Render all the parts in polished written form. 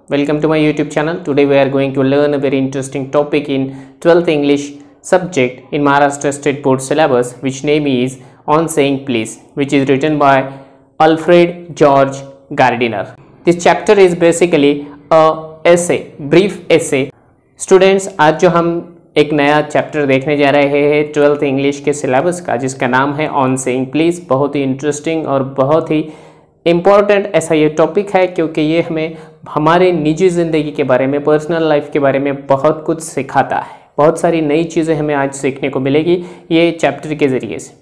Welcome to my YouTube channel. Today we are going to learn a very interesting topic in 12th English subject in Maharashtra State Board syllabus, which name is On Saying Please, which is written by Alfred George Gardiner. This chapter is basically a essay, brief essay. Students, आज जो हम एक नया chapter देखने जा रहे हैं 12th English के सिलेबस का, जिसका नाम है ऑन सेइंग प्लीज़। बहुत ही इंटरेस्टिंग और बहुत ही इम्पॉर्टेंट ऐसा ये टॉपिक है, क्योंकि ये हमें हमारे निजी ज़िंदगी के बारे में, पर्सनल लाइफ के बारे में बहुत कुछ सिखाता है। बहुत सारी नई चीज़ें हमें आज सीखने को मिलेगी ये चैप्टर के ज़रिए से।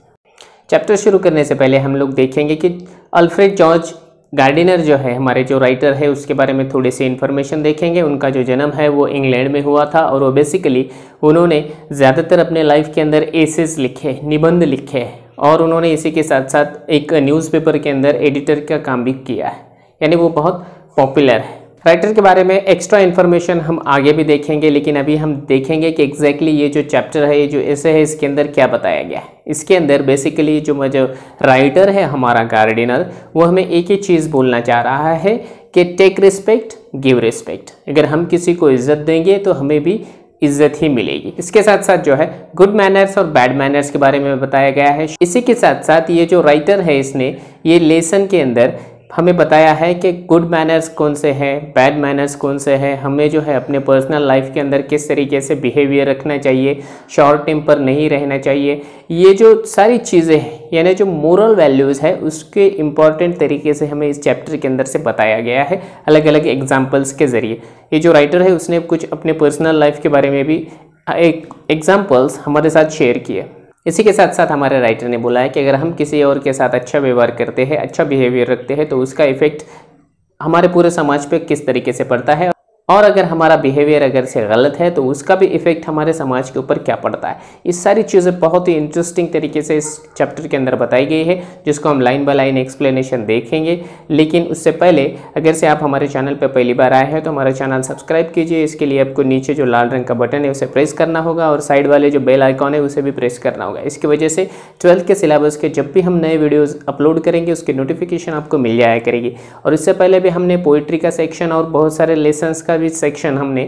चैप्टर शुरू करने से पहले हम लोग देखेंगे कि अल्फ्रेड जॉर्ज गार्डिनर जो है, हमारे जो राइटर है, उसके बारे में थोड़ी सी इन्फॉर्मेशन देखेंगे। उनका जो जन्म है वो इंग्लैंड में हुआ था और वो बेसिकली उन्होंने ज़्यादातर अपने लाइफ के अंदर एसेस लिखे, निबंध लिखे हैं, और उन्होंने इसी के साथ साथ एक न्यूज़पेपर के अंदर एडिटर का काम भी किया है, यानी वो बहुत पॉपुलर है। राइटर के बारे में एक्स्ट्रा इन्फॉर्मेशन हम आगे भी देखेंगे, लेकिन अभी हम देखेंगे कि एग्जैक्टली ये जो चैप्टर है, ये जो ऐसे है, इसके अंदर क्या बताया गया है। इसके अंदर बेसिकली जो राइटर है हमारा गार्डिनर, वो हमें एक ही चीज़ बोलना चाह रहा है कि टेक रिस्पेक्ट, गिव रिस्पेक्ट। अगर हम किसी को इज्जत देंगे तो हमें भी इज्जत ही मिलेगी। इसके साथ साथ जो है गुड मैनर्स और बैड मैनर्स के बारे में बताया गया है। इसी के साथ साथ ये जो राइटर है, इसने ये लेसन के अंदर हमें बताया है कि गुड मैनर्स कौन से हैं, बैड मैनर्स कौन से हैं, हमें जो है अपने पर्सनल लाइफ के अंदर किस तरीके से बिहेवियर रखना चाहिए, शॉर्ट टेम्पर नहीं रहना चाहिए। ये जो सारी चीज़ें हैं, यानी जो मोरल वैल्यूज़ है, उसके इम्पॉर्टेंट तरीके से हमें इस चैप्टर के अंदर से बताया गया है, अलग अलग एग्जाम्पल्स के ज़रिए। ये जो राइटर है उसने कुछ अपने पर्सनल लाइफ के बारे में भी एक एग्जाम्पल्स हमारे साथ शेयर किए। इसी के साथ साथ हमारे राइटर ने बोला है कि अगर हम किसी और के साथ अच्छा व्यवहार करते हैं, अच्छा बिहेवियर रखते हैं, तो उसका इफेक्ट हमारे पूरे समाज पे किस तरीके से पड़ता है, और अगर हमारा बिहेवियर अगर से गलत है तो उसका भी इफेक्ट हमारे समाज के ऊपर क्या पड़ता है। इस सारी चीज़ें बहुत ही इंटरेस्टिंग तरीके से इस चैप्टर के अंदर बताई गई है, जिसको हम लाइन बाय लाइन एक्सप्लेनेशन देखेंगे। लेकिन उससे पहले अगर से आप हमारे चैनल पर पहली बार आए हैं तो हमारा चैनल सब्सक्राइब कीजिए। इसके लिए आपको नीचे जो लाल रंग का बटन है उसे प्रेस करना होगा, और साइड वाले जो बेल आइकॉन है उसे भी प्रेस करना होगा। इसकी वजह से 12th के सिलेबस के जब भी हम नए वीडियोज़ अपलोड करेंगे उसकी नोटिफिकेशन आपको मिल जाया करेगी। और इससे पहले भी हमने पोइट्री का सेक्शन और बहुत सारे लेसन्स का भी सेक्शन हमने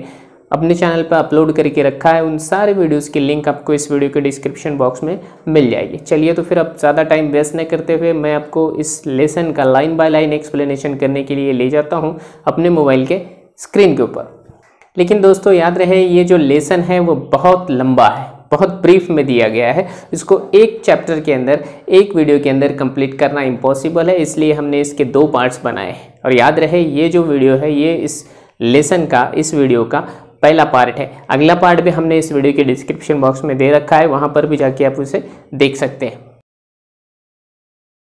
अपने चैनल पर अपलोड करके रखा है। उन सारे वीडियोस की लिंक आपको इस वीडियो के डिस्क्रिप्शन बॉक्स में मिल जाएगी। चलिए तो फिर अब ज़्यादा टाइम वेस्ट न करते हुए मैं आपको इस लेसन का लाइन बाय लाइन एक्सप्लेनेशन करने के लिए ले जाता हूं अपने मोबाइल के स्क्रीन के ऊपर। लेकिन दोस्तों याद रहे, ये जो लेसन है वो बहुत लंबा है, बहुत ब्रीफ में दिया गया है। इसको एक चैप्टर के अंदर, एक वीडियो के अंदर कंप्लीट करना इम्पॉसिबल है, इसलिए हमने इसके 2 पार्ट्स बनाए हैं। और याद रहे, ये जो वीडियो है ये इस लेसन का, इस वीडियो का पहला पार्ट है। अगला पार्ट भी हमने इस वीडियो के डिस्क्रिप्शन बॉक्स में दे रखा है, वहां पर भी जाके आप उसे देख सकते हैं।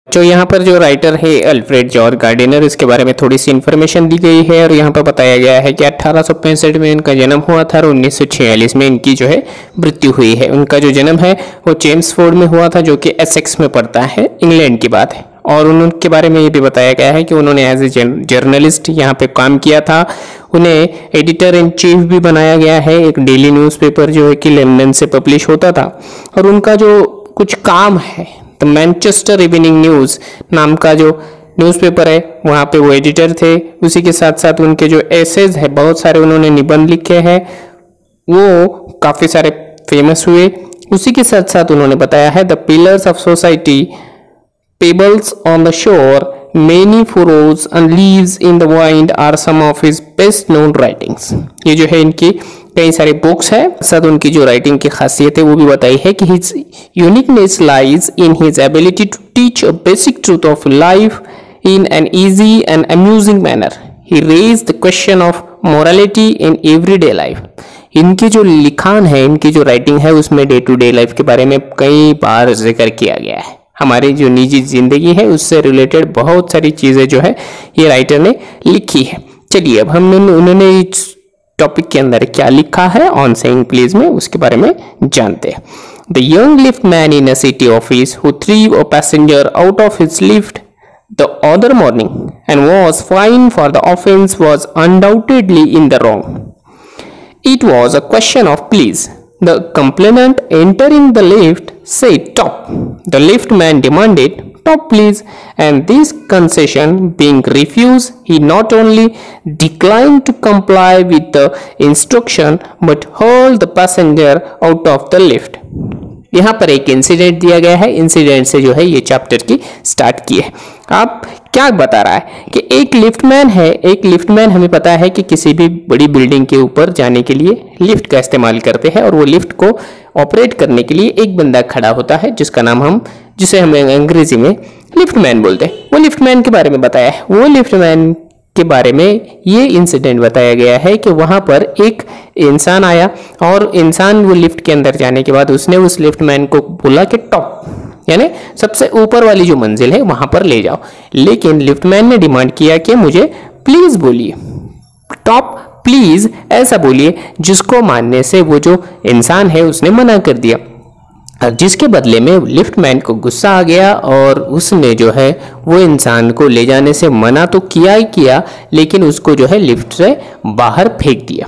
जो यहाँ पर जो राइटर है अल्फ्रेड जॉर्ज गार्डिनर, इसके बारे में थोड़ी सी इन्फॉर्मेशन दी गई है, और यहाँ पर बताया गया है कि 1865 में इनका जन्म हुआ था और 1946 में इनकी जो है मृत्यु हुई है। उनका जो जन्म है वो चेम्सफोर्ड में हुआ था, जो कि एसेक्स में पड़ता है, इंग्लैंड की बात है। और उनके बारे में ये भी बताया गया है कि उन्होंने एज ए जर्नलिस्ट यहाँ पे काम किया था। उन्हें एडिटर इन चीफ भी बनाया गया है, एक डेली न्यूज़पेपर जो है कि लंदन से पब्लिश होता था। और उनका जो कुछ काम है, द मैनचेस्टर इवनिंग न्यूज़ नाम का जो न्यूज़पेपर है, वहाँ पे वो एडिटर थे। उसी के साथ साथ उनके जो एसेज है, बहुत सारे उन्होंने निबंध लिखे हैं, वो काफ़ी सारे फेमस हुए। उसी के साथ साथ उन्होंने बताया है the pillars of society, Pebbles on the shore, many furrows and leaves in the wind are some of his best known writings। ये जो है इनकी कई सारे बुक्स है, साथ उनकी जो राइटिंग की खासियत है वो भी बताई है कि his uniqueness lies in his ability to teach a basic truth of life in an easy and amusing manner। He raised the question of morality in everyday life। इनकी जो लिखान है, इनकी जो राइटिंग है, उसमें डे टू डे लाइफ के बारे में कई बार जिक्र किया गया है। हमारी जो निजी जिंदगी है उससे रिलेटेड बहुत सारी चीज़ें जो है ये राइटर ने लिखी है। चलिए अब हम उन्होंने इस टॉपिक के अंदर क्या लिखा है ऑन सेइंग प्लीज में, उसके बारे में जानते हैं। The young lift man in a city office who threw a passenger out of his lift the other morning and was fined for the offence was undoubtedly in the wrong. It was a question of please. The complainant entering the lift said top. The lift man demanded top please, and this concession being refused, he not only declined to comply with the instruction but hurled the passenger out of the lift. यहाँ पर एक incident दिया गया है, incident से जो है ये चैप्टर की स्टार्ट की है। आप क्या बता रहा है कि एक लिफ्टमैन है, एक लिफ्टमैन हमें पता है कि किसी भी बड़ी बिल्डिंग के ऊपर जाने के लिए लिफ्ट का इस्तेमाल करते हैं, और वो लिफ्ट को ऑपरेट करने के लिए एक बंदा खड़ा होता है जिसे हम अंग्रेजी में लिफ्टमैन बोलते हैं। वो लिफ्टमैन के बारे में बताया है। वो लिफ्टमैन के बारे में ये इंसिडेंट बताया गया है कि वहां पर एक इंसान आया, और इंसान वो लिफ्ट के अंदर जाने के बाद उसने उस लिफ्टमैन को बोला कि टॉप यानी सबसे ऊपर वाली जो मंजिल है वहां पर ले जाओ। लेकिन लिफ्टमैन ने डिमांड किया कि मुझे प्लीज बोलिए, टॉप प्लीज ऐसा बोलिए, जिसको मानने से वो जो इंसान है उसने मना कर दिया। जिसके बदले में लिफ्टमैन को गुस्सा आ गया और उसने जो है वो इंसान को ले जाने से मना तो किया ही किया, लेकिन उसको जो है लिफ्ट से बाहर फेंक दिया।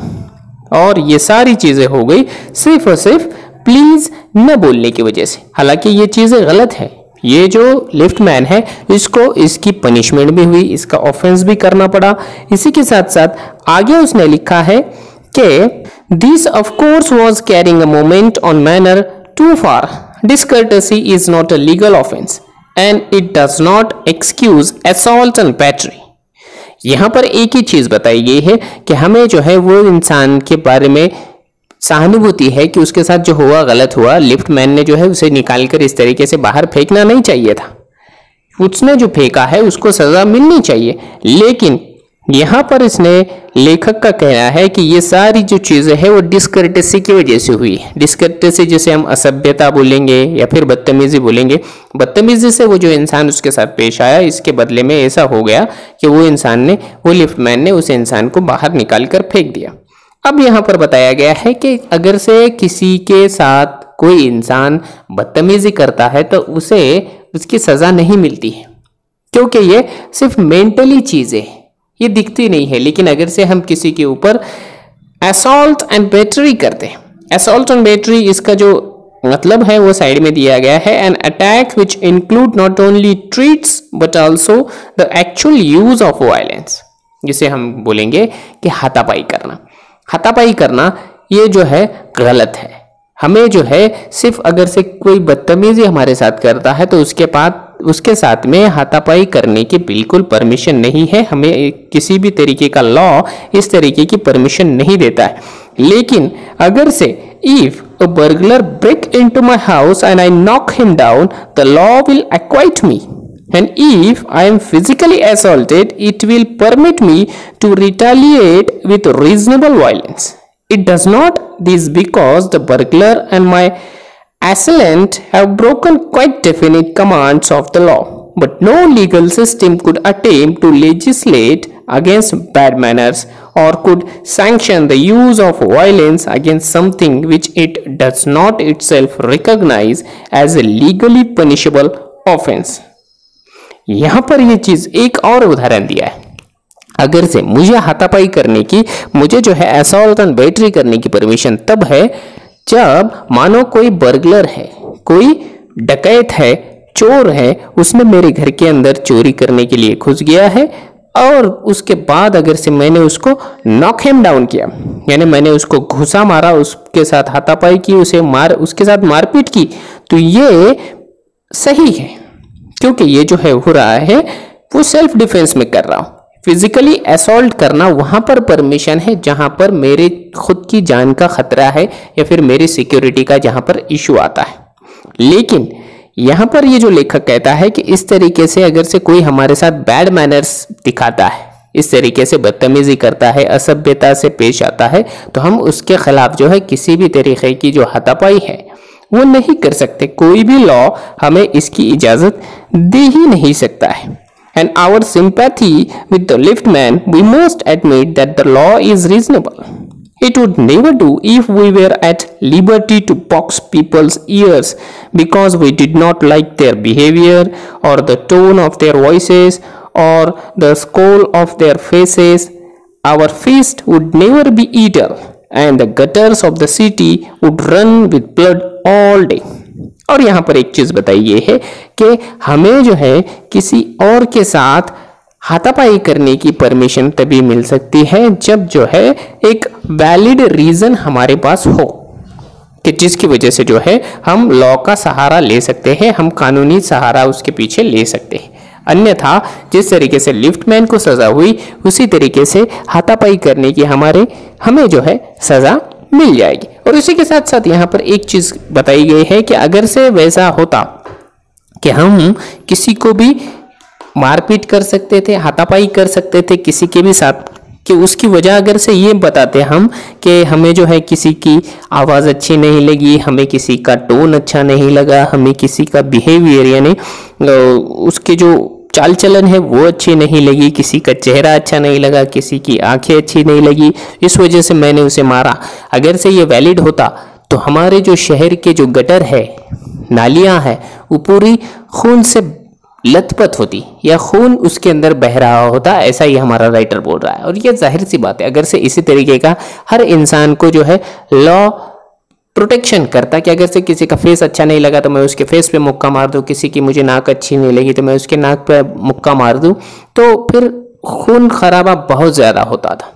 और ये सारी चीजें हो गई सिर्फ और सिर्फ प्लीज न बोलने की वजह से। हालांकि ये चीजें गलत है। ये जो लिफ्टमैन है इसको इसकी पनिशमेंट भी हुई, इसका ऑफेंस भी करना पड़ा। इसी के साथ साथ आगे उसने लिखा है कि this of course was carrying a moment on manner too far. Discourtesy is not a legal offense and it does not excuse assault and battery. यहाँ पर एक ही चीज बताई गई है कि हमें जो है वो इंसान के बारे में सहानुभूति है कि उसके साथ जो हुआ गलत हुआ। लिफ्टमैन ने जो है उसे निकालकर इस तरीके से बाहर फेंकना नहीं चाहिए था, उसने जो फेंका है उसको सजा मिलनी चाहिए। लेकिन यहाँ पर इसने लेखक का कहना है कि ये सारी जो चीजें हैं वो डिस्कर्टेसी की वजह से हुई। डिस्कर्टेसी जिसे हम असभ्यता बोलेंगे या फिर बदतमीजी बोलेंगे। बदतमीजी से वो जो इंसान उसके साथ पेश आया, इसके बदले में ऐसा हो गया कि वो लिफ्टमैन ने उस इंसान को बाहर निकाल कर फेंक दिया। अब यहाँ पर बताया गया है कि अगर से किसी के साथ कोई इंसान बदतमीजी करता है तो उसे उसकी सजा नहीं मिलती है, क्योंकि ये सिर्फ मेंटली चीजें ये दिखती नहीं है। लेकिन अगर से हम किसी के ऊपर असॉल्ट एंड बैटरी करते हैं, असॉल्ट एंड बैटरी इसका जो मतलब है वो साइड में दिया गया है। An attack which include not only treats but also the actual use of violence, जिसे हम बोलेंगे कि हाथापाई करना। हाथापाई करना ये जो है गलत है। हमें जो है सिर्फ अगर से कोई बदतमीजी हमारे साथ करता है तो उसके साथ में हाथापाई करने की बिल्कुल परमिशन नहीं है। हमें किसी भी तरीके का लॉ इस तरीके की परमिशन नहीं देता है। लेकिन अगर से if a burglar break into my house and I knock him down, the law will acquit me, and if I am physically assaulted, it will permit me to retaliate with reasonable violence. It does not this because the burglar and my assailant have broken quite definite commands of the law, but no legal system could attempt to legislate against bad manners or could sanction the use of violence against something which it does not itself recognize as a legally punishable offense. यहां पर यह चीज एक और उदाहरण दिया है। अगर से मुझे हाथापाई करने की, मुझे जो है असॉल्ट एंड बैटरी करने की परमिशन तब है जब मानो कोई बर्गलर है, कोई डकैत है, चोर है, उसने मेरे घर के अंदर चोरी करने के लिए घुस गया है और उसके बाद अगर से मैंने उसको नॉक हिम डाउन किया, यानी मैंने उसको घुसा मारा, उसके साथ हाथापाई की, उसके साथ मारपीट की, तो ये सही है क्योंकि ये जो है हो रहा है वो सेल्फ डिफेंस में कर रहा हूं। फिजिकली असॉल्ट करना वहां पर परमिशन है जहां पर मेरे खुद की जान का खतरा है या फिर मेरी सिक्योरिटी का जहां पर इशू आता है। लेकिन यहां पर ये जो लेखक कहता है कि इस तरीके से अगर से कोई हमारे साथ बैड मैनर्स दिखाता है, इस तरीके से बदतमीजी करता है, असभ्यता से पेश आता है, तो हम उसके खिलाफ जो है किसी भी तरीके की जो हाथापाई है वो नहीं कर सकते। कोई भी लॉ हमें इसकी इजाजत दे ही नहीं सकता है। And our sympathy with the liftman, we must admit that the law is reasonable. It would never do if we were at liberty to box people's ears because we did not like their behavior or the tone of their voices or the scowl of their faces. Our feast would never be eaten and the gutters of the city would run with blood all day. और यहाँ पर एक चीज बताई ये है कि हमें जो है किसी और के साथ हाथापाई करने की परमिशन तभी मिल सकती है जब जो है एक वैलिड रीजन हमारे पास हो, कि जिसकी वजह से जो है हम लॉ का सहारा ले सकते हैं, हम कानूनी सहारा उसके पीछे ले सकते हैं। अन्यथा जिस तरीके से लिफ्टमैन को सजा हुई उसी तरीके से हाथापाई करने की हमें जो है सजा मिल जाएगी। और इसी के साथ साथ यहाँ पर एक चीज बताई गई है कि अगर से वैसा होता कि हम किसी को भी मारपीट कर सकते थे, हाथापाई कर सकते थे किसी के भी साथ, कि उसकी वजह अगर से ये बताते हम कि हमें जो है किसी की आवाज़ अच्छी नहीं लगी, हमें किसी का टोन अच्छा नहीं लगा, हमें किसी का बिहेवियर यानी उसके जो चाल चलन है वो अच्छी नहीं लगी, किसी का चेहरा अच्छा नहीं लगा, किसी की आंखें अच्छी नहीं लगी, इस वजह से मैंने उसे मारा, अगर से ये वैलिड होता तो हमारे जो शहर के जो गटर है, नालियां है, वो पूरी खून से लथपथ होती या खून उसके अंदर बह रहा होता, ऐसा ही हमारा राइटर बोल रहा है। और ये जाहिर सी बात है, अगर से इसी तरीके का हर इंसान को जो है लॉ प्रोटेक्शन करता कि अगर से किसी का फेस अच्छा नहीं लगा तो मैं उसके फेस पे मुक्का मार दूं, किसी की मुझे नाक अच्छी नहीं लगी तो मैं उसके नाक पे मुक्का मार दूं, तो फिर खून खराबा बहुत ज़्यादा होता था।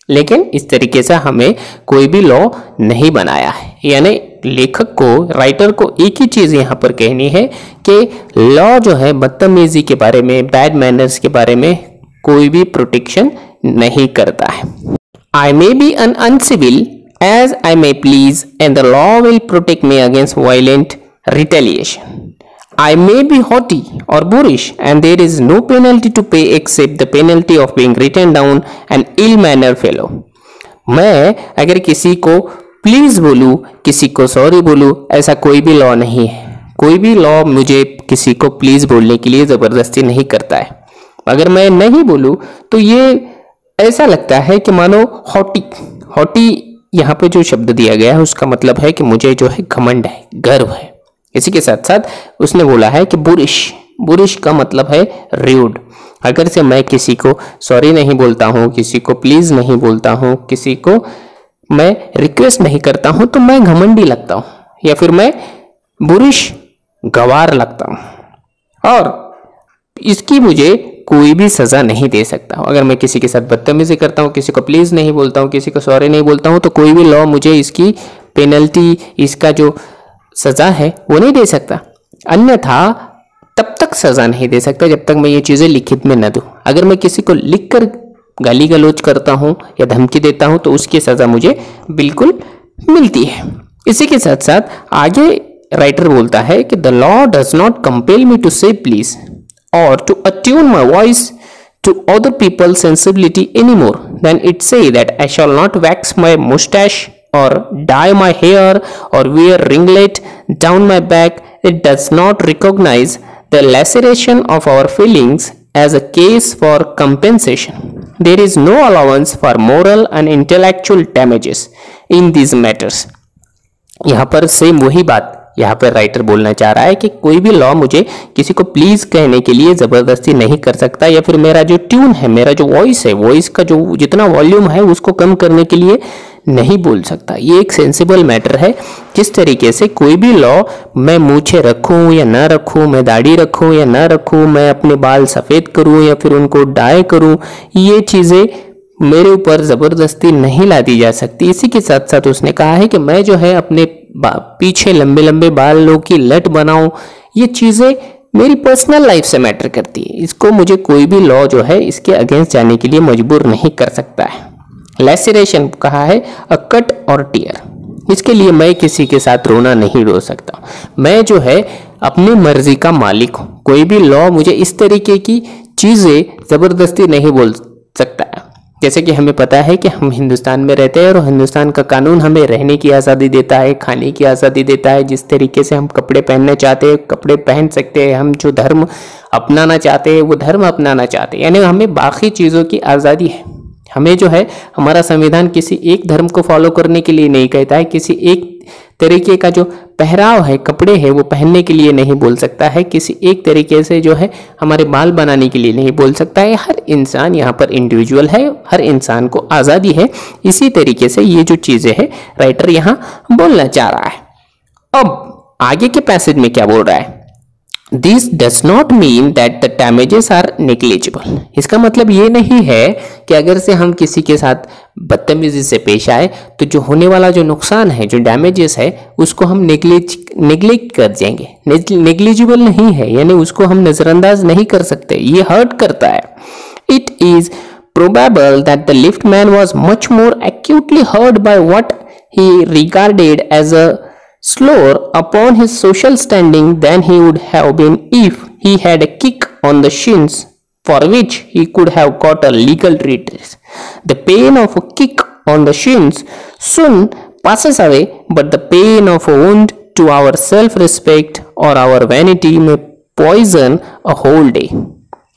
लेकिन इस तरीके से हमें कोई भी लॉ नहीं बनाया है, यानी लेखक को, राइटर को एक ही चीज़ यहाँ पर कहनी है कि लॉ जो है बदतमीजी के बारे में, बैड मैनर्स के बारे में कोई भी प्रोटेक्शन नहीं करता है। I may be un uncivil as I may please and the law will protect me against violent retaliation. I may be haughty or boorish and there is no penalty to pay except the penalty of being written down an ill-mannered fellow. मैं अगर किसी को please बोलूँ, किसी को sorry बोलूँ, ऐसा कोई भी लॉ नहीं है। कोई भी लॉ मुझे किसी को प्लीज बोलने के लिए ज़बरदस्ती नहीं करता है। अगर मैं नहीं बोलूँ तो ये ऐसा लगता है कि मानो हॉटी यहाँ पे जो शब्द दिया गया है उसका मतलब है कि मुझे जो है घमंड है, गर्व है। इसी के साथ साथ उसने बोला है कि बुरिश का मतलब है र्यूड। अगर से मैं किसी को सॉरी नहीं बोलता हूँ, किसी को प्लीज नहीं बोलता हूँ, किसी को मैं रिक्वेस्ट नहीं करता हूँ तो मैं घमंडी लगता हूँ या फिर मैं बुरिश, गवार लगता हूँ और इसकी मुझे कोई भी सजा नहीं दे सकता हूँ। अगर मैं किसी के साथ बदतमीजी करता हूँ, किसी को प्लीज नहीं बोलता हूँ, किसी को सॉरी नहीं बोलता हूँ तो कोई भी लॉ मुझे इसकी पेनल्टी, इसका जो सजा है वो नहीं दे सकता। अन्यथा तब तक सजा नहीं दे सकता जब तक मैं ये चीज़ें लिखित में न दूँ। अगर मैं किसी को लिख कर गाली गलौज करता हूँ या धमकी देता हूँ तो उसकी सजा मुझे बिल्कुल मिलती है। इसी के साथ साथ आगे राइटर बोलता है कि the law does not compel me to say please or to attune my voice to other people's sensibility anymore than it say that I shall not wax my mustache or dye my hair or wear ringlet down my back. It does not recognize the laceration of our feelings as a case for compensation. There is no allowance for moral and intellectual damages in these matters. यहाँ पर same वही बात यहाँ पर writer बोलना चाह रहा है कि कोई भी लॉ मुझे किसी को प्लीज कहने के लिए ज़बरदस्ती नहीं कर सकता या फिर मेरा जो ट्यून है, मेरा जो वॉइस है, वॉइस का जो जितना वॉल्यूम है उसको कम करने के लिए नहीं बोल सकता। ये एक सेंसिबल मैटर है। जिस तरीके से कोई भी लॉ मैं मूछें रखूं या ना रखूं, मैं दाढ़ी रखूं या ना रखूं, मैं अपने बाल सफ़ेद करूं या फिर उनको डाई करूं, ये चीज़ें मेरे ऊपर ज़बरदस्ती नहीं ला दी जा सकती। इसी के साथ साथ उसने कहा है कि मैं जो है अपने पीछे लंबे लंबे बालों की लट बनाऊं, ये चीज़ें मेरी पर्सनल लाइफ से मैटर करती है। इसको मुझे कोई भी लॉ जो है इसके अगेंस्ट जाने के लिए मजबूर नहीं कर सकता है। लैसेरेशन कहा है अ कट और टीयर, इसके लिए मैं किसी के साथ रोना नहीं रो सकता। मैं जो है अपनी मर्जी का मालिक हूँ। कोई भी लॉ मुझे इस तरीके की चीज़ें ज़बरदस्ती नहीं बोल सकता है। जैसे कि हमें पता है कि हम हिंदुस्तान में रहते हैं और हिंदुस्तान का कानून हमें रहने की आज़ादी देता है, खाने की आज़ादी देता है। जिस तरीके से हम कपड़े पहनना चाहते हैं कपड़े पहन सकते हैं, हम जो धर्म अपनाना चाहते हैं वो धर्म अपनाना चाहते हैं, यानी हमें बाकी चीज़ों की आज़ादी है। हमें जो है हमारा संविधान किसी एक धर्म को फॉलो करने के लिए नहीं कहता है, किसी एक तरीके का जो पहराव है, कपड़े है, वो पहनने के लिए नहीं बोल सकता है, किसी एक तरीके से जो है हमारे बाल बनाने के लिए नहीं बोल सकता है। हर इंसान यहाँ पर इंडिविजुअल है, हर इंसान को आज़ादी है। इसी तरीके से ये जो चीज़ें हैं राइटर यहाँ बोलना चाह रहा है। अब आगे के पैसेज में क्या बोल रहा है, this does not mean that the damages are negligible. इसका मतलब ये नहीं है कि अगर से हम किसी के साथ बदतमीजी से पेश आए तो जो होने वाला जो नुकसान है, जो डैमेजेस है, उसको हम नेग्लेक्ट कर देंगे। नेग्लिजिबल नहीं है, यानी उसको हम नजरअंदाज नहीं कर सकते, ये हर्ट करता है। It is probable that the lift man was much more acutely hurt by what he regarded as a slur upon his social standing than he would have been if he had a kick on the shins for which he could have got a legal redress. The pain of a kick on the shins soon passes away, but the pain of a wound to our self-respect or our vanity may poison a whole day.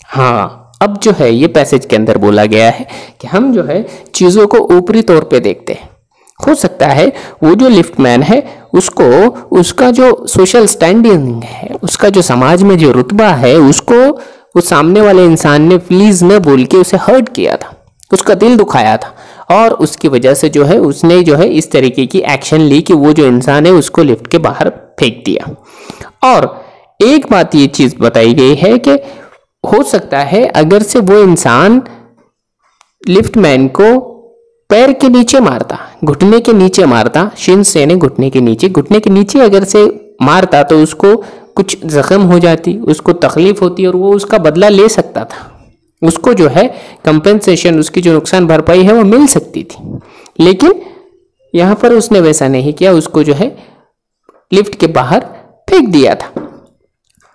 हाँ, अब जो है ये passage के अंदर बोला गया है कि हम जो है चीज़ों को ऊपरी तौर पे देखते हैं। हो सकता है वो जो लिफ्टमैन है उसको उसका जो सोशल स्टैंडिंग है, उसका जो समाज में जो रुतबा है, उसको वो सामने वाले इंसान ने प्लीज न बोल के उसे हर्ट किया था, उसका दिल दुखाया था, और उसकी वजह से जो है उसने जो है इस तरीके की एक्शन ली कि वो जो इंसान है उसको लिफ्ट के बाहर फेंक दिया। और एक बात ये चीज बताई गई है कि हो सकता है अगर से वो इंसान लिफ्टमैन को पैर के नीचे मारता, घुटने के नीचे मारता, शिन्स यानी घुटने के नीचे अगर से मारता तो उसको कुछ जख्म हो जाती, उसको तकलीफ होती और वो उसका बदला ले सकता था, उसको जो है कंपेंसेशन, उसकी जो नुकसान भरपाई है वो मिल सकती थी। लेकिन यहाँ पर उसने वैसा नहीं किया, उसको जो है लिफ्ट के बाहर फेंक दिया था।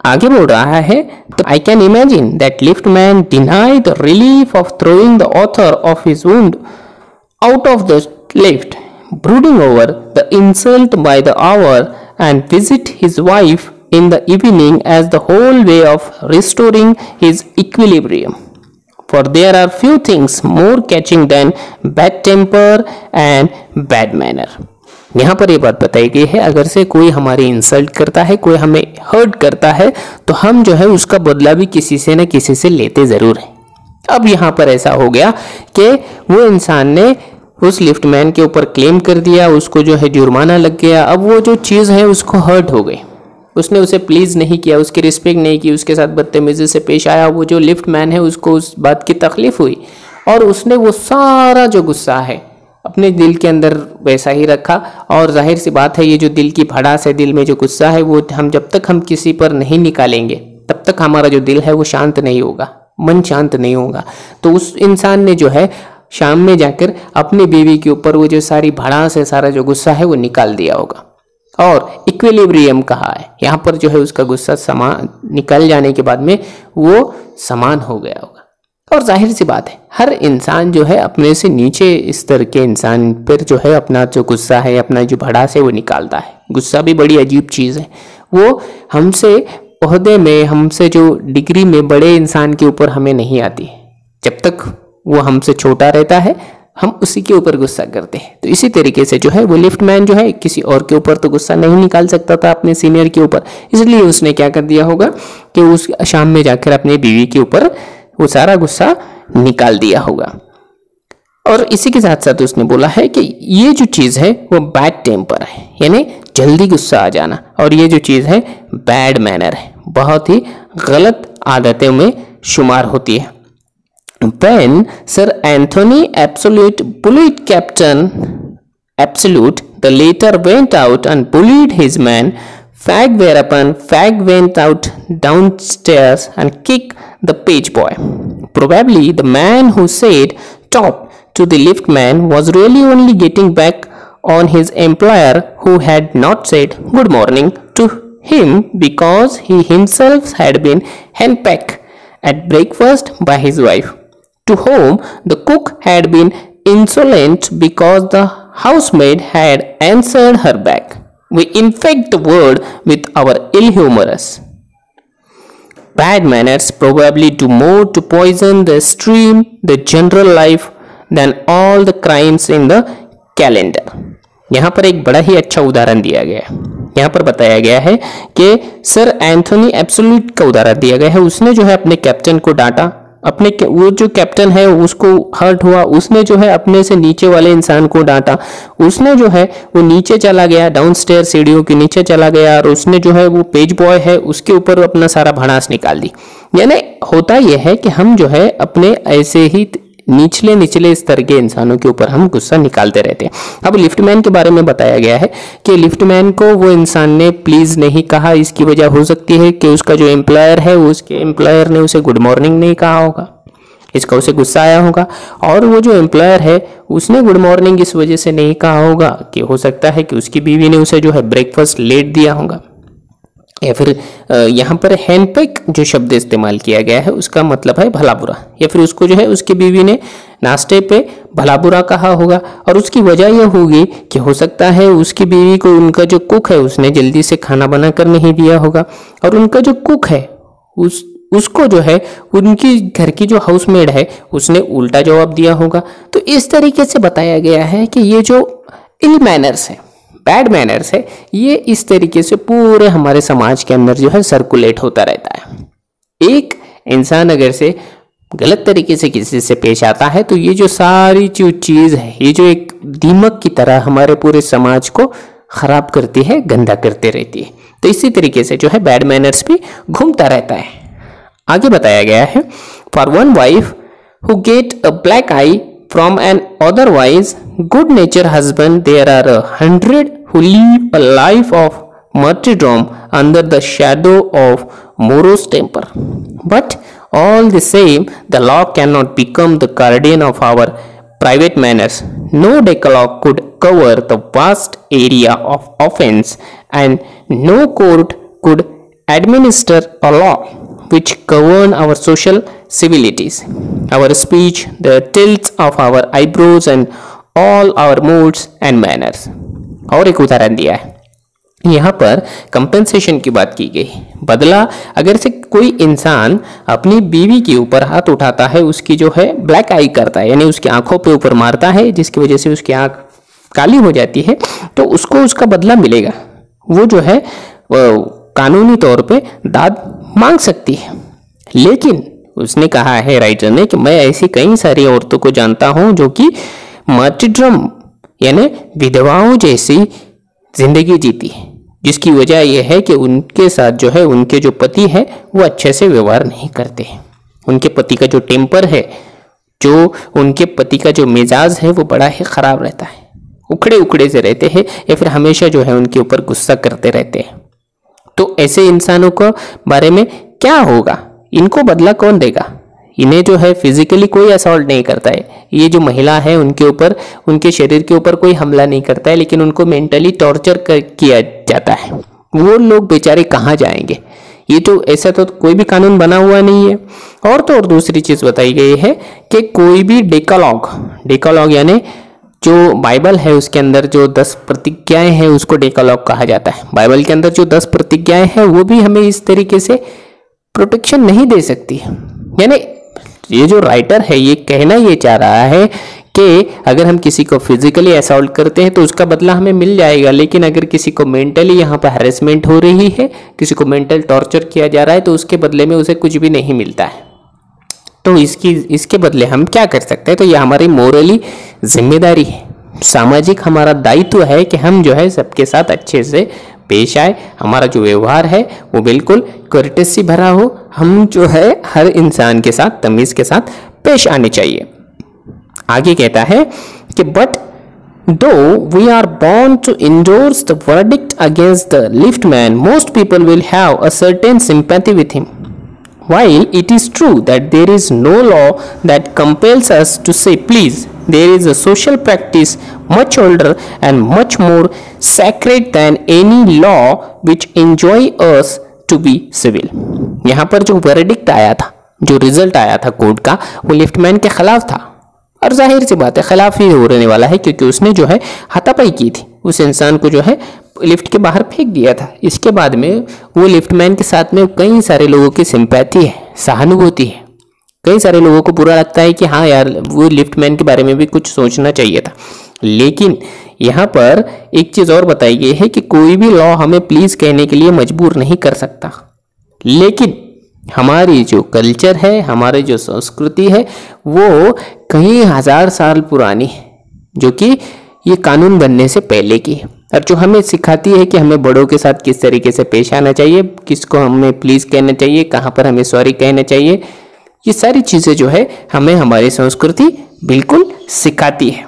आगे बोल रहा है, तो I can imagine that lift man deny the relief of throwing the author of his wound out of the lift, brooding over the insult by the our and visit his wife in the evening as the whole way of restoring his equilibrium. For there are few things more catching than bad temper and bad manner. यहाँ पर ये बात बताई गई है, अगर से कोई हमारी इंसल्ट करता है, कोई हमें हर्ट करता है, तो हम जो है उसका बदला भी किसी से न किसी से लेते ज़रूर हैं। अब यहाँ पर ऐसा हो गया कि वो इंसान ने उस लिफ्टमैन के ऊपर क्लेम कर दिया, उसको जो है जुर्माना लग गया। अब वो जो चीज़ है उसको हर्ट हो गई, उसने उसे प्लीज़ नहीं किया, उसकी रिस्पेक्ट नहीं की, उसके साथ बदतमीजी से पेश आया। वो जो लिफ्ट मैन है उसको उस बात की तकलीफ हुई और उसने वो सारा जो गुस्सा है अपने दिल के अंदर वैसा ही रखा। और जाहिर सी बात है, ये जो दिल की भड़ास है, दिल में जो गुस्सा है, वो जब तक हम किसी पर नहीं निकालेंगे तब तक हमारा जो दिल है वो शांत नहीं होगा, मन शांत नहीं होगा। तो उस इंसान ने जो है शाम में जाकर अपनी बीवी के ऊपर वो जो सारी भड़ास है, सारा जो गुस्सा है वो निकाल दिया होगा। और इक्विलिब्रियम कहा है, यहाँ पर जो है उसका गुस्सा समान निकल जाने के बाद में वो समान हो गया होगा। और जाहिर सी बात है, हर इंसान जो है अपने से नीचे स्तर के इंसान पर जो है अपना जो गुस्सा है, अपना जो भड़ास है वो निकालता है। गुस्सा भी बड़ी अजीब चीज़ है, वो हमसे ओहदे में, हमसे जो डिग्री में बड़े इंसान के ऊपर हमें नहीं आती। जब तक वो हमसे छोटा रहता है हम उसी के ऊपर गुस्सा करते हैं। तो इसी तरीके से जो है वो लिफ्टमैन जो है किसी और के ऊपर तो गुस्सा नहीं निकाल सकता था, अपने सीनियर के ऊपर, इसलिए उसने क्या कर दिया होगा कि उस शाम में जाकर अपनी बीवी के ऊपर वो सारा गुस्सा निकाल दिया होगा। और इसी के साथ साथ उसने बोला है कि ये जो चीज़ है वो बैड टेम्पर है, यानी जल्दी गुस्सा आ जाना, और ये जो चीज़ है बैड मैनर है, बहुत ही गलत आदतों में शुमार होती है। When Sir Anthony Absolute bullied Captain Absolute, the latter went out and bullied his man Fag, whereupon Fag went out downstairs and kicked the page boy. Probably the man who said "top" to the liftman was really only getting back on his employer who had not said good morning to him because he himself had been henpecked at breakfast by his wife, to whom the cook had been insolent because the housemaid had answered her back. We infect the world with our ill-humorous. Bad manners probably do more to poison the stream, the general life, than all the crimes in the calendar. यहाँ पर एक बड़ा ही अच्छा उदाहरण दिया गया है। यहाँ पर बताया गया है कि सर एंथोनी एब्सोल्यूट का उदाहरण दिया गया है। उसने जो है अपने कैप्टन को डांटा, अपने वो जो कैप्टन है उसको हर्ट हुआ, उसने जो है अपने से नीचे वाले इंसान को डांटा, उसने जो है वो नीचे चला गया, डाउनस्टेयर सीढ़ियों के नीचे चला गया और उसने जो है वो पेज बॉय है उसके ऊपर अपना सारा भड़ास निकाल दी। यानी होता यह है कि हम जो है अपने ऐसे ही निचले स्तर के इंसानों के ऊपर हम गुस्सा निकालते रहते हैं। अब लिफ्टमैन के बारे में बताया गया है कि लिफ्टमैन को वो इंसान ने प्लीज नहीं कहा, इसकी वजह हो सकती है कि उसका जो एम्प्लॉयर है उसके एम्प्लॉयर ने उसे गुड मॉर्निंग नहीं कहा होगा, इसका उसे गुस्सा आया होगा। और वो जो एम्प्लॉयर है उसने गुड मॉर्निंग इस वजह से नहीं कहा होगा कि हो सकता है कि उसकी बीवी ने उसे जो है ब्रेकफास्ट लेट दिया होगा। या फिर यहाँ पर हैंडपेक जो शब्द इस्तेमाल किया गया है उसका मतलब है भला बुरा, या फिर उसको जो है उसकी बीवी ने नाश्ते पे भला बुरा कहा होगा। और उसकी वजह यह होगी कि हो सकता है उसकी बीवी को उनका जो कुक है उसने जल्दी से खाना बना कर नहीं दिया होगा, और उनका जो कुक है उसको जो है उनकी घर की जो हाउसमेड है उसने उल्टा जवाब दिया होगा। तो इस तरीके से बताया गया है कि ये जो इल मैनर्स है, बैड मैनर्स है, ये इस तरीके से पूरे हमारे समाज के अंदर जो है सर्कुलेट होता रहता है। एक इंसान अगर से गलत तरीके से किसी से पेश आता है तो ये जो सारी जो चीज़ है ये जो एक दीमक की तरह हमारे पूरे समाज को खराब करती है, गंदा करते रहती है। तो इसी तरीके से जो है बैड मैनर्स भी घूमता रहता है। आगे बताया गया है, for one wife who get a black I from an otherwise good natured husband there are 100 who live a life of martyrdom under the shadow of morose temper, but all the same the law cannot become the guardian of our private manners. No decalogue could cover the vast area of offense, and no court could administer a law which govern our social civilities, our speech, the tilts of our eyebrows and all our moods and manners. और एक उदाहरण दिया है यहाँ पर compensation की बात की गई, बदला। अगर से कोई इंसान अपनी बीवी के ऊपर हाथ उठाता है, उसकी जो है ब्लैक आई करता है, यानी उसकी आंखों पे ऊपर मारता है जिसकी वजह से उसकी आंख काली हो जाती है, तो उसको उसका बदला मिलेगा। वो जो है कानूनी तौर पे दाद मांग सकती है। लेकिन उसने कहा है राइटर ने कि मैं ऐसी कई सारी औरतों को जानता हूं जो कि मार्टिड्रम यानी विधवाओं जैसी जिंदगी जीती है, जिसकी वजह यह है कि उनके साथ जो है उनके जो पति है वो अच्छे से व्यवहार नहीं करते हैं। उनके पति का जो टेम्पर है, जो उनके पति का जो मिजाज है वो बड़ा ही खराब रहता है, उखड़े उखड़े से रहते हैं, या फिर हमेशा जो है उनके ऊपर गुस्सा करते रहते हैं। तो ऐसे इंसानों को बारे में क्या होगा, इनको बदला कौन देगा? इन्हें जो है फिजिकली कोई असॉल्ट नहीं करता है, ये जो महिला है उनके ऊपर, उनके शरीर के ऊपर कोई हमला नहीं करता है, लेकिन उनको मेंटली टॉर्चर किया जाता है। वो लोग बेचारे कहाँ जाएंगे? ये तो ऐसा तो कोई भी कानून बना हुआ नहीं है। और तो और दूसरी चीज बताई गई है कि कोई भी डेकालॉग यानी जो बाइबल है उसके अंदर जो 10 प्रतिज्ञाएं हैं उसको डेकालॉग कहा जाता है। बाइबल के अंदर जो 10 प्रतिज्ञाएं हैं वो भी हमें इस तरीके से प्रोटेक्शन नहीं दे सकती। यानी ये जो राइटर है ये कहना ये चाह रहा है कि अगर हम किसी को फिजिकली असॉल्ट करते हैं तो उसका बदला हमें मिल जाएगा, लेकिन अगर किसी को मेंटली यहाँ पर हैरेसमेंट हो रही है, किसी को मेंटल टॉर्चर किया जा रहा है, तो उसके बदले में उसे कुछ भी नहीं मिलता है। तो इसके बदले हम क्या कर सकते हैं? तो ये हमारी मोरली जिम्मेदारी है, सामाजिक हमारा दायित्व है कि हम जो है सबके साथ अच्छे से पेश आए, हमारा जो व्यवहार है वो बिल्कुल कर्टेसी भरा हो, हम जो है हर इंसान के साथ तमीज के साथ पेश आने चाहिए। आगे कहता है कि बट दो वी आर बॉर्न to endorse the verdict against the liftman, most people will have a certain sympathy with him, while it is true that there is no law that compels us to say please, there is a social practice much older and much more sacred than any law which enjoin us to be civil. यहाँ पर जो verdict आया था, जो result आया था court का, वो लिफ्टमैन के खिलाफ था, और जाहिर सी बात है खिलाफ ही होने वाला है, क्योंकि उसने जो है हाथापाई की थी, उस इंसान को जो है लिफ्ट के बाहर फेंक दिया था। इसके बाद में वो लिफ्टमैन के साथ में कई सारे लोगों की सिंपैथी है, सहानुभूति है, कई सारे लोगों को बुरा लगता है कि हाँ यार वो लिफ्टमैन के बारे में भी कुछ सोचना चाहिए था। लेकिन यहाँ पर एक चीज और बताई गई है कि कोई भी लॉ हमें प्लीज कहने के लिए मजबूर नहीं कर सकता, लेकिन हमारी जो कल्चर है, हमारी जो संस्कृति है वो कई हजार साल पुरानी है, जो कि ये कानून बनने से पहले की है, और जो हमें सिखाती है कि हमें बड़ों के साथ किस तरीके से पेश आना चाहिए, किसको हमें प्लीज़ कहना चाहिए, कहाँ पर हमें सॉरी कहना चाहिए। ये सारी चीज़ें जो है हमें हमारी संस्कृति बिल्कुल सिखाती है।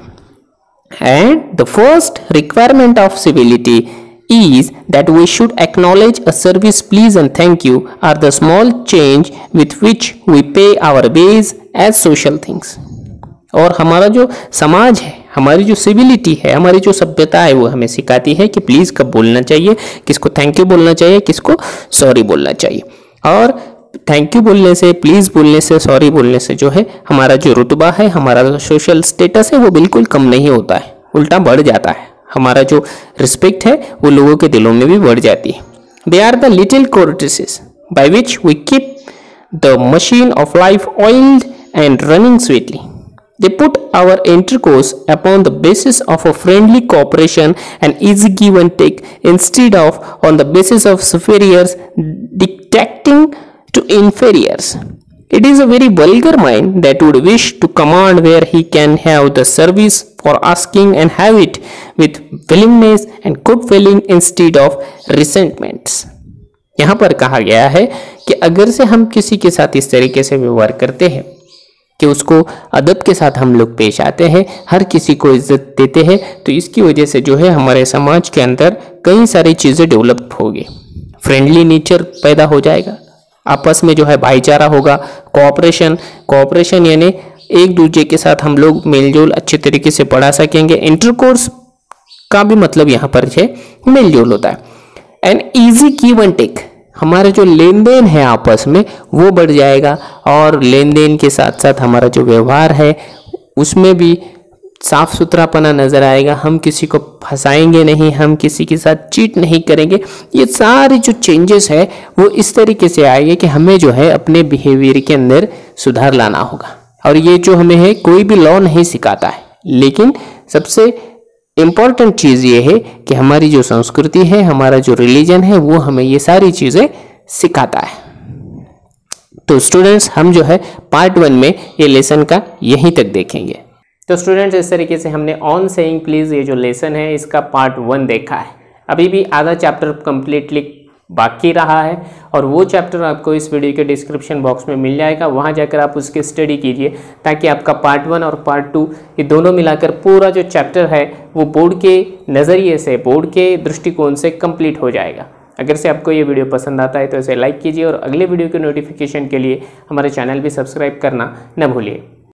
And the first requirement of civility is that we should acknowledge a service please and thank you are the small change with which we pay our ways as social things। और हमारा जो समाज है, हमारी जो सिविलिटी है, हमारी जो सभ्यता है वो हमें सिखाती है कि प्लीज़ कब बोलना चाहिए, किसको थैंक यू बोलना चाहिए, किसको सॉरी बोलना चाहिए। और थैंक यू बोलने से, प्लीज़ बोलने से, सॉरी बोलने से जो है हमारा जो रुतबा है, हमारा जो सोशल स्टेटस है वो बिल्कुल कम नहीं होता है, उल्टा बढ़ जाता है। हमारा जो रिस्पेक्ट है वो लोगों के दिलों में भी बढ़ जाती है। They are the little courtesies by which we keep the machine of life oiled and running sweetly. They put our intercourse upon the basis of a friendly cooperation and easy give and take instead of on the basis of superiors dictating to inferiors. It is a very vulgar mind that would wish to command where he can have the service for asking and have it with willingness and good feeling instead of resentments। यहाँ पर कहा गया है कि अगर से हम किसी के साथ इस तरीके से व्यवहार करते हैं कि उसको अदब के साथ हम लोग पेश आते हैं, हर किसी को इज्जत देते हैं, तो इसकी वजह से जो है हमारे समाज के अंदर कई सारी चीज़ें डेवलप होगी। फ्रेंडली नेचर पैदा हो जाएगा, आपस में जो है भाईचारा होगा, कोऑपरेशन यानी एक दूसरे के साथ हम लोग मेलजोल अच्छे तरीके से पढ़ा सकेंगे। इंटरकोर्स का भी मतलब यहाँ पर है मेलजोल होता है। And easy give and take, हमारा जो लेन देन है आपस में वो बढ़ जाएगा, और लेन देन के साथ साथ हमारा जो व्यवहार है उसमें भी साफ सुथरापना नजर आएगा। हम किसी को फंसाएंगे नहीं, हम किसी के साथ चीट नहीं करेंगे। ये सारे जो चेंजेस है वो इस तरीके से आएंगे कि हमें जो है अपने बिहेवियर के अंदर सुधार लाना होगा। और ये जो हमें है कोई भी लॉ नहीं सिखाता है, लेकिन सबसे इम्पॉर्टेंट चीज़ ये है कि हमारी जो संस्कृति है, हमारा जो रिलीजन है वो हमें ये सारी चीज़ें सिखाता है। तो स्टूडेंट्स हम जो है पार्ट 1 में ये लेसन का यहीं तक देखेंगे। तो स्टूडेंट्स इस तरीके से हमने ऑन सेइंग प्लीज़ ये जो लेसन है इसका पार्ट 1 देखा है। अभी भी आधा चैप्टर कंप्लीटली बाकी रहा है, और वो चैप्टर आपको इस वीडियो के डिस्क्रिप्शन बॉक्स में मिल जाएगा। वहाँ जाकर आप उसकी स्टडी कीजिए, ताकि आपका पार्ट 1 और पार्ट 2 ये दोनों मिलाकर पूरा जो चैप्टर है वो बोर्ड के नज़रिए से, बोर्ड के दृष्टिकोण से कंप्लीट हो जाएगा। अगर से आपको ये वीडियो पसंद आता है तो इसे लाइक कीजिए, और अगले वीडियो के नोटिफिकेशन के लिए हमारे चैनल भी सब्सक्राइब करना न भूलिए।